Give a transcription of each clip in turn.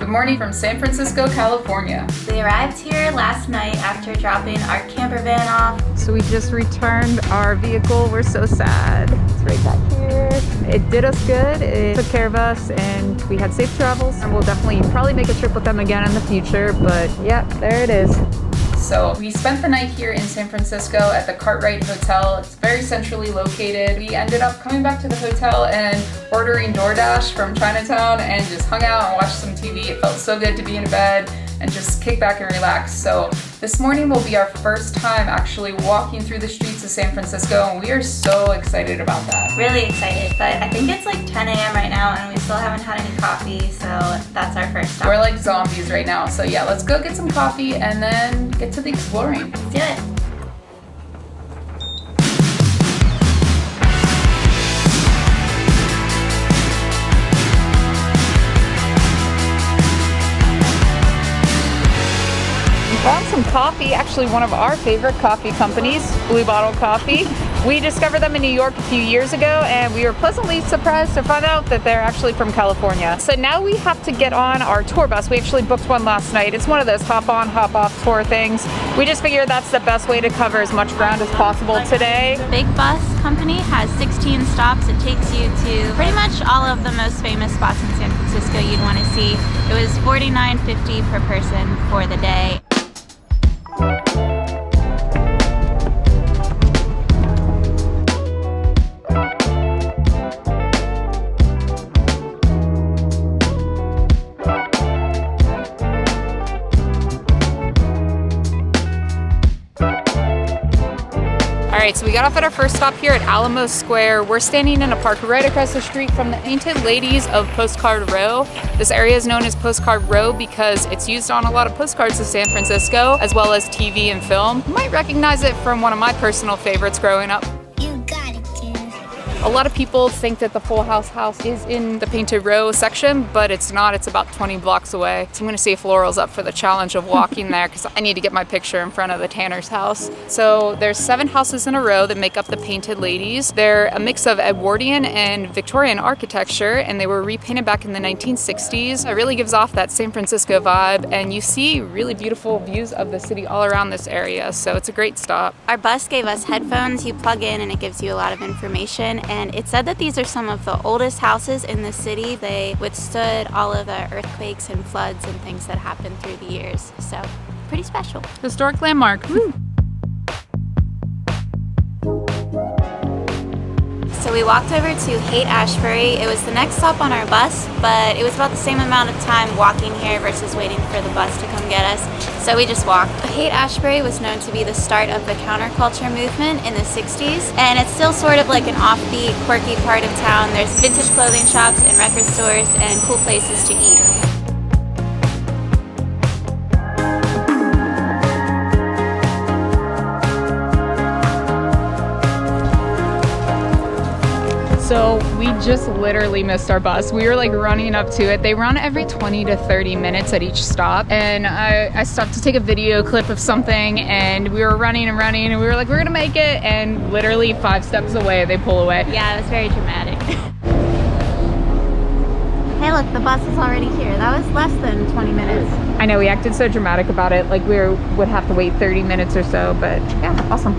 Good morning from San Francisco, California. We arrived here last night after dropping our camper van off. So we just returned our vehicle. We're so sad. It's right back here. It did us good. It took care of us and we had safe travels. And we'll definitely probably make a trip with them again in the future. But yeah, there it is. So we spent the night here in San Francisco at the Cartwright Hotel. It's very centrally located. We ended up coming back to the hotel and ordering DoorDash from Chinatown and just hung out and watched some TV. It felt so good to be in bed and just kick back and relax. So this morning will be our first time actually walking through the streets of San Francisco, and we are so excited about that. Really excited, but I think it's like 10 a.m. right now and we still haven't had any coffee, so that's our first stop. We're like zombies right now. So yeah, let's go get some coffee and then get to the exploring. Let's do it. Found some coffee, actually one of our favorite coffee companies, Blue Bottle Coffee. We discovered them in New York a few years ago and we were pleasantly surprised to find out that they're actually from California. So now we have to get on our tour bus. We actually booked one last night. It's one of those hop on, hop off tour things. We just figured that's the best way to cover as much ground as possible today. The big bus company has 16 stops. It takes you to pretty much all of the most famous spots in San Francisco you'd want to see. It was $49.50 per person for the day. Alright, so we got off at our first stop here at Alamo Square. We're standing in a park right across the street from the Painted Ladies of Postcard Row. This area is known as Postcard Row because it's used on a lot of postcards of San Francisco, as well as TV and film. You might recognize it from one of my personal favorites growing up. A lot of people think that the Full House is in the Painted Row section, but it's not. It's about 20 blocks away. So I'm gonna see if Laurel's up for the challenge of walking there because I need to get my picture in front of the Tanner's house. So there's 7 houses in a row that make up the Painted Ladies. They're a mix of Edwardian and Victorian architecture, and they were repainted back in the 1960s. It really gives off that San Francisco vibe, and you see really beautiful views of the city all around this area, so it's a great stop. Our bus gave us headphones. You plug in and it gives you a lot of information. And it said that these are some of the oldest houses in the city. They withstood all of the earthquakes and floods and things that happened through the years. So, pretty special. Historic landmark. Woo. So we walked over to Haight Ashbury. It was the next stop on our bus, but it was about the same amount of time walking here versus waiting for the bus to come get us. So we just walked. Haight Ashbury was known to be the start of the counterculture movement in the 60s, and it's still sort of like an offbeat, quirky part of town. There's vintage clothing shops and record stores and cool places to eat. So we just literally missed our bus. We were like running up to it. They run every 20 to 30 minutes at each stop. And I stopped to take a video clip of something and we were running and running and we were like, we're gonna make it. And literally 5 steps away, they pull away. Yeah, it was very dramatic. Hey look, the bus is already here. That was less than 20 minutes. I know, we acted so dramatic about it. Like we would have to wait 30 minutes or so, but yeah, awesome.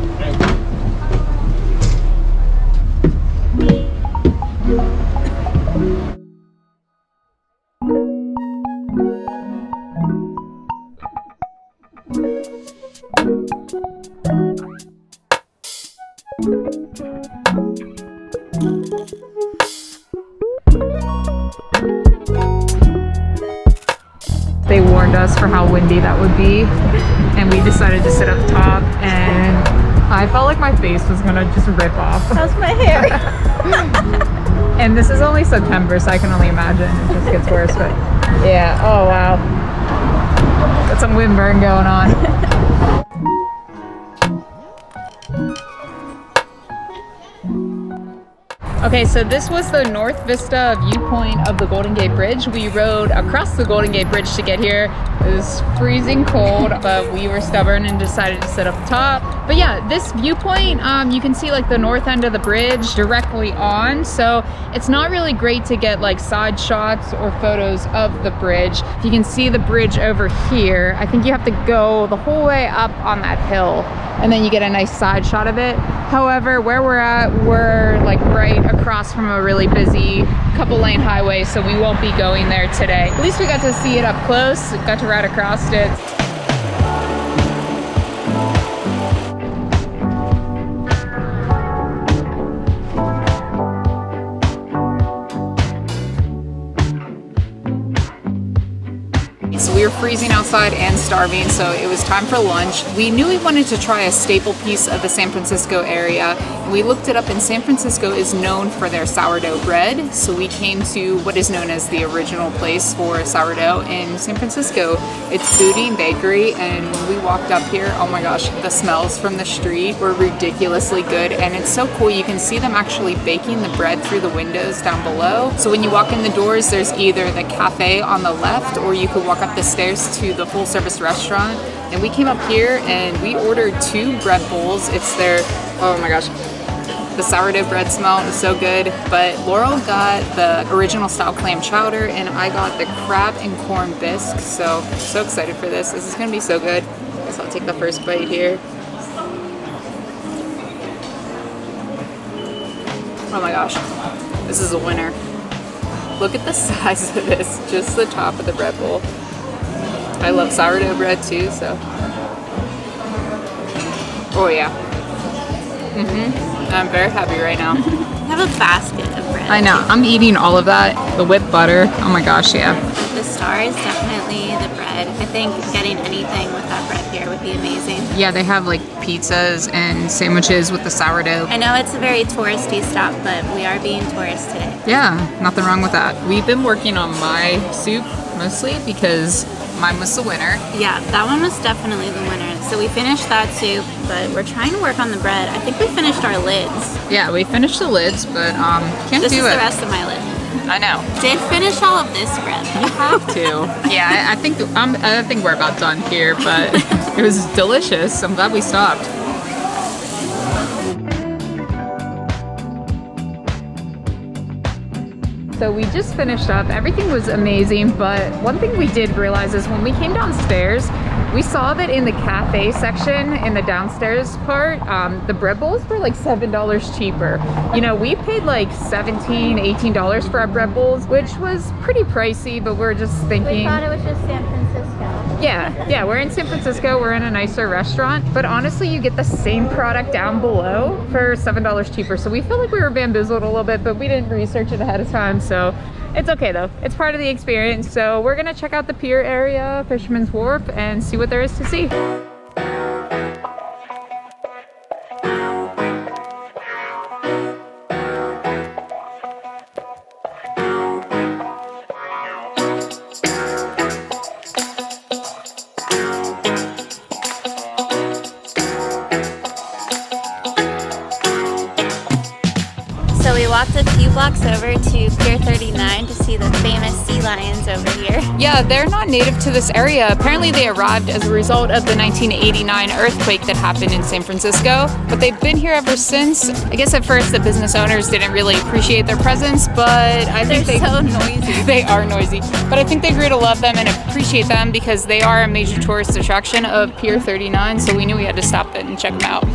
They warned us for how windy that would be, and we decided to sit up top, and I felt like my face was gonna just rip off. How's my hair? And this is only September, so I can only imagine it just gets worse, but yeah, oh wow. Got some windburn going on. Okay, so this was the North Vista viewpoint of the Golden Gate Bridge. We rode across the Golden Gate Bridge to get here. It was freezing cold, but we were stubborn and decided to sit up top. But yeah, this viewpoint, you can see like the north end of the bridge directly on. So it's not really great to get like side shots or photos of the bridge. If you can see the bridge over here, I think you have to go the whole way up on that hill and then you get a nice side shot of it. However, where we're at, we're like right across from a really busy couple lane highway, so we won't be going there today. At least we got to see it up close, got to ride across it. So we were freezing outside and starving, so it was time for lunch. We knew we wanted to try a staple piece of the San Francisco area. We looked it up, and San Francisco is known for their sourdough bread. So we came to what is known as the original place for sourdough in San Francisco. It's Foodie and Bakery, and when we walked up here, oh my gosh, the smells from the street were ridiculously good, and it's so cool. You can see them actually baking the bread through the windows down below. So when you walk in the doors, there's either the cafe on the left, or you could walk up the stairs to the full service restaurant. And we came up here and we ordered 2 bread bowls. It's their, oh my gosh, the sourdough bread smell is so good. But Laurel got the original style clam chowder and I got the crab and corn bisque. So excited for this. This is gonna be so good. So I'll take the first bite here. Oh my gosh, this is a winner. Look at the size of this, just the top of the bread bowl. I love sourdough bread too, so. Oh yeah. I'm very happy right now. I have a basket of bread. I know, I'm eating all of that. The whipped butter, oh my gosh, yeah. The star is definitely the bread. I think getting anything with that bread here would be amazing. Yeah, they have like pizzas and sandwiches with the sourdough. I know it's a very touristy stop, but we are being tourists today. Yeah, nothing wrong with that. We've been working on my soup mostly because mine was the winner. Yeah, that one was definitely the winner. So we finished that soup, but we're trying to work on the bread. I think we finished our lids. Yeah, we finished the lids, but can't this do it. This is the rest of my lid. I know. Did finish all of this bread. You have to. Yeah, I think we're about done here, but it was delicious. I'm glad we stopped. So we just finished up. Everything was amazing, but one thing we did realize is when we came downstairs, we saw that in the cafe section, in the downstairs part, the bread bowls were like $7 cheaper. You know, we paid like $17, $18 for our bread bowls, which was pretty pricey, but we're just thinking... We thought it was just San Francisco. Yeah, we're in San Francisco, we're in a nicer restaurant, but honestly, you get the same product down below for $7 cheaper. So we feel like we were bamboozled a little bit, but we didn't research it ahead of time, so it's okay though. It's part of the experience. So we're gonna check out the Pier area, Fisherman's Wharf, and see what there is to see. So we walked a few blocks over to Pier 39 to see the famous sea lions over here. Yeah, they're not native to this area. Apparently they arrived as a result of the 1989 earthquake that happened in San Francisco, but they've been here ever since. I guess at first the business owners didn't really appreciate their presence, but I think they're so noisy. They are noisy, but I think they grew to love them and appreciate them because they are a major tourist attraction of Pier 39, so we knew we had to stop it and check them out.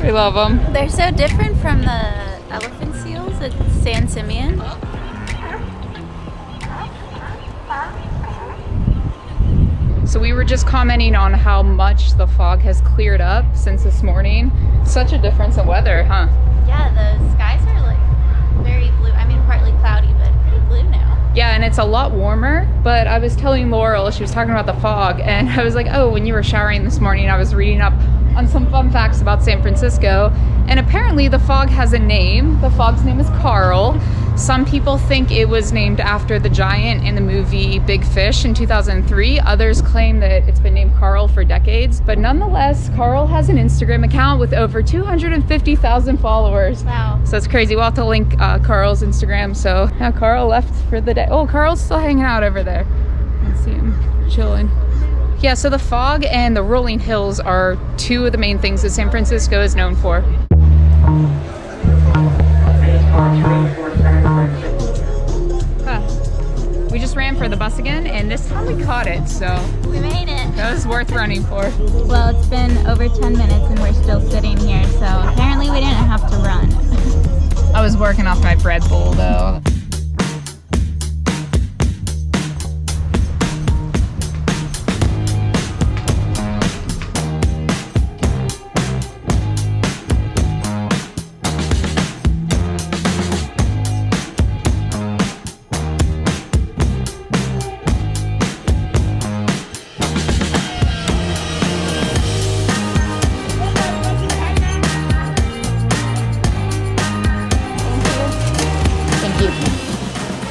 We love them. They're so different from the elephant seals at San Simeon. So we were just commenting on how much the fog has cleared up since this morning. Such a difference in weather, huh? Yeah, the skies are like very blue. I mean, partly cloudy, but pretty blue now. Yeah, and it's a lot warmer, but I was telling Laurel, she was talking about the fog, and I was like, oh, when you were showering this morning, I was reading up on some fun facts about San Francisco, and apparently the fog has a name. The fog's name is Carl. Some people think it was named after the giant in the movie Big Fish in 2003. Others claim that it's been named Carl for decades. But nonetheless, Carl has an Instagram account with over 250,000 followers. Wow. So it's crazy. We'll have to link Carl's Instagram. So now Carl left for the day. Oh, Carl's still hanging out over there. I see him chilling. Yeah, so the fog and the rolling hills are two of the main things that San Francisco is known for. We just ran for the bus again, and this time we caught it, so We made it. that was worth running for. Well, it's been over 10 minutes and we're still sitting here, so apparently we didn't have to run. I was working off my bread bowl though.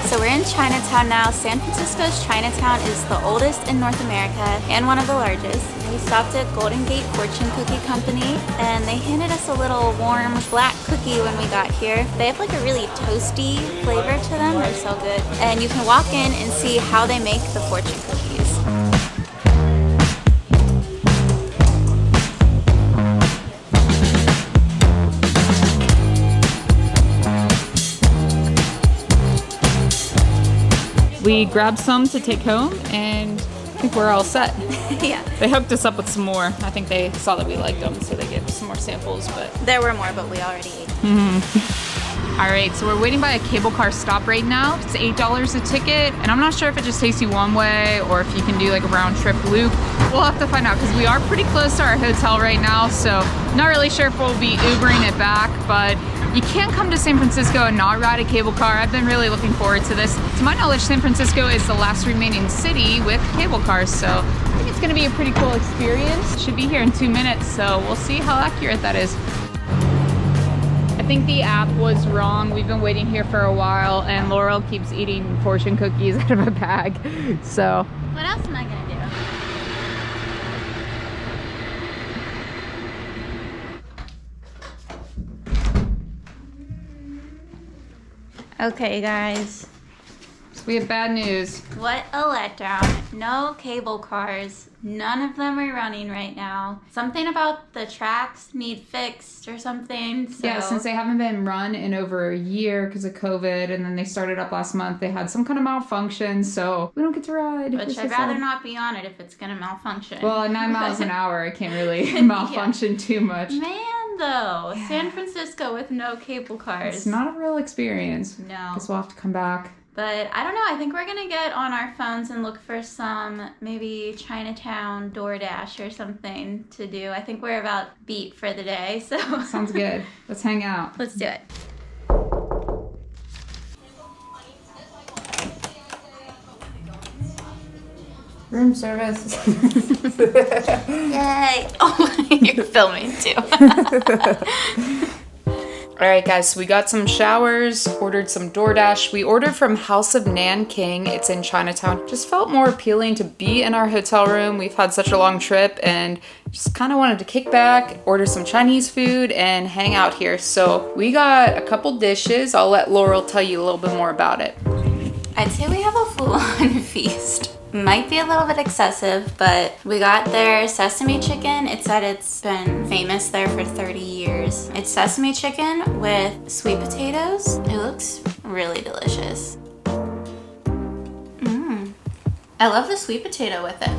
So we're in Chinatown now. San Francisco's Chinatown is the oldest in North America and one of the largest. We stopped at Golden Gate Fortune Cookie Company and they handed us a little warm black cookie when we got here. They have like a really toasty flavor to them. They're so good. And you can walk in and see how they make the fortune cookies. We grabbed some to take home, and I think we're all set. Yeah. They hooked us up with some more. I think they saw that we liked them, so they gave us some more samples, but... There were more, but we already ate. All right, so we're waiting by a cable car stop right now. It's $8 a ticket, and I'm not sure if it just takes you one way or if you can do like a round trip loop. We'll have to find out because we are pretty close to our hotel right now, so not really sure if we'll be Ubering it back, but you can't come to San Francisco and not ride a cable car. I've been really looking forward to this. To my knowledge, San Francisco is the last remaining city with cable cars, so I think it's gonna be a pretty cool experience. Should be here in 2 minutes, so we'll see how accurate that is. I think the app was wrong. We've been waiting here for a while and Laurel keeps eating fortune cookies out of a bag. So What else am I gonna do? Okay guys, we have bad news. what a letdown. No cable cars. None of them are running right now. Something about the tracks need fixed or something. So. Yeah, since they haven't been run in over a year because of COVID, and then they started up last month, they had some kind of malfunction, so we don't get to ride. Which I'd rather not be on it if it's gonna malfunction. Well, at 9 miles an hour, I can't really malfunction too much. Man, though, San Francisco with no cable cars. It's not a real experience. No. Guess we'll have to come back. But I don't know. I think we're gonna get on our phones and look for some maybe Chinatown DoorDash or something to do. I think we're about beat for the day, so Sounds good. Let's hang out. let's do it. Room service. Yay! Oh, you're filming too. All right, guys, so we got some showers, ordered some DoorDash. We ordered from House of Nanking. It's in Chinatown. Just felt more appealing to be in our hotel room. We've had such a long trip and just kind of wanted to kick back, order some Chinese food, and hang out here. So we got a couple dishes. I'll let Laurel tell you a little bit more about it. I'd say we have a full-on feast. Might be a little bit excessive, but we got their sesame chicken. It said it's been famous there for 30 years. It's sesame chicken with sweet potatoes. It looks really delicious. I love the sweet potato with it.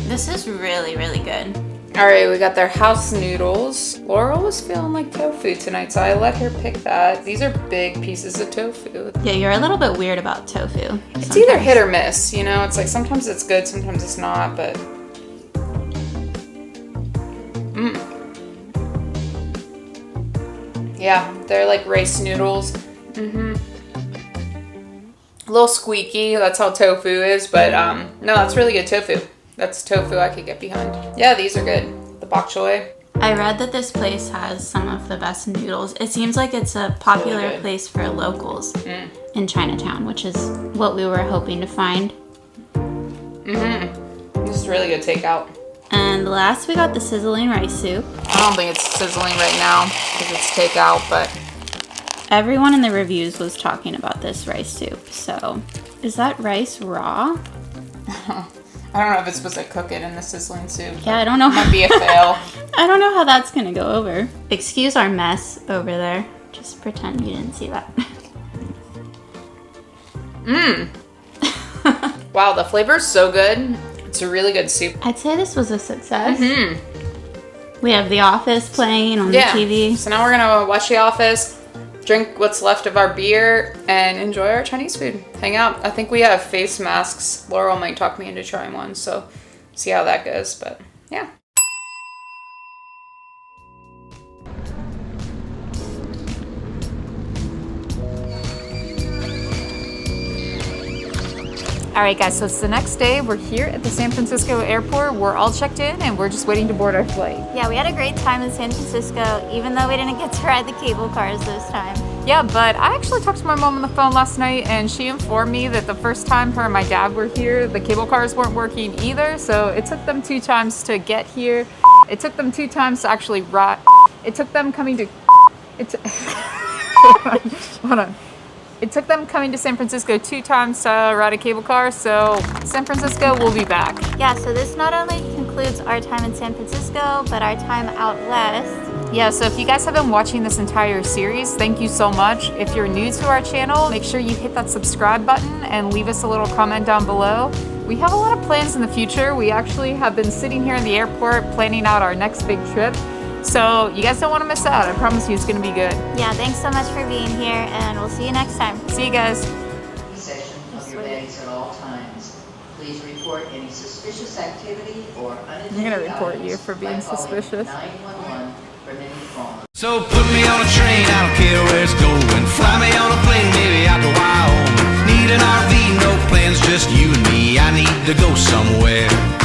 This is really, really good. All right, we got their house noodles. Laurel was feeling like tofu tonight, so I let her pick that. These are big pieces of tofu. Yeah, you're a little bit weird about tofu. It's either hit or miss, you know? It's like sometimes it's good, sometimes it's not, but... Yeah, they're like rice noodles. A little squeaky, that's how tofu is, but no, that's really good tofu. That's tofu I could get behind. Yeah, these are good. The bok choy. I I read that this place has some of the best noodles. It seems like it's a popular Really good. place for locals in Chinatown, which is what we were hoping to find. This is really good takeout. And last, we got the sizzling rice soup. I don't think it's sizzling right now because it's takeout, but Everyone in the reviews was talking about this rice soup. So, is that rice raw? I don't know if it's supposed to cook it in the sizzling soup. Yeah, I don't know. Might be a fail. I don't know how that's gonna go over. Excuse our mess over there. Just pretend you didn't see that. Wow, the flavor's so good. It's a really good soup. I'd say this was a success. We have The Office playing on the TV. So now we're gonna watch The Office, drink what's left of our beer, and enjoy our Chinese food. Hang out. I think we have face masks. Laurel might talk me into trying one, so see how that goes. But yeah. all right, guys, so it's the next day. We're here at the San Francisco airport. We're all checked in and we're just waiting to board our flight. Yeah, we had a great time in San Francisco, even though we didn't get to ride the cable cars this time. Yeah, but I actually talked to my mom on the phone last night and she informed me that the first time her and my dad were here, the cable cars weren't working either. So it took them 2 times to get here. It took them 2 times to actually ride. It took them coming to... Hold on. It took them coming to San Francisco 2 times to ride a cable car, so San Francisco will be back. Yeah, so this not only concludes our time in San Francisco, but our time out west. Yeah, so if you guys have been watching this entire series, thank you so much. If you're new to our channel, make sure you hit that subscribe button and leave us a little comment down below. We have a lot of plans in the future. We actually have been sitting here in the airport planning out our next big trip. So you guys don't want to miss out. I promise you it's going to be good. Yeah, thanks so much for being here, and we'll see you next time. See you guys. Session of your bags at all times. Please report any suspicious activity or unattended I'm gonna report items you for being by calling suspicious. 911 from any phone. So put me on a train, I don't care where it's going. Fly me on a plane, maybe out to Wyoming. Need an RV, no plans, just you and me. I need to go somewhere.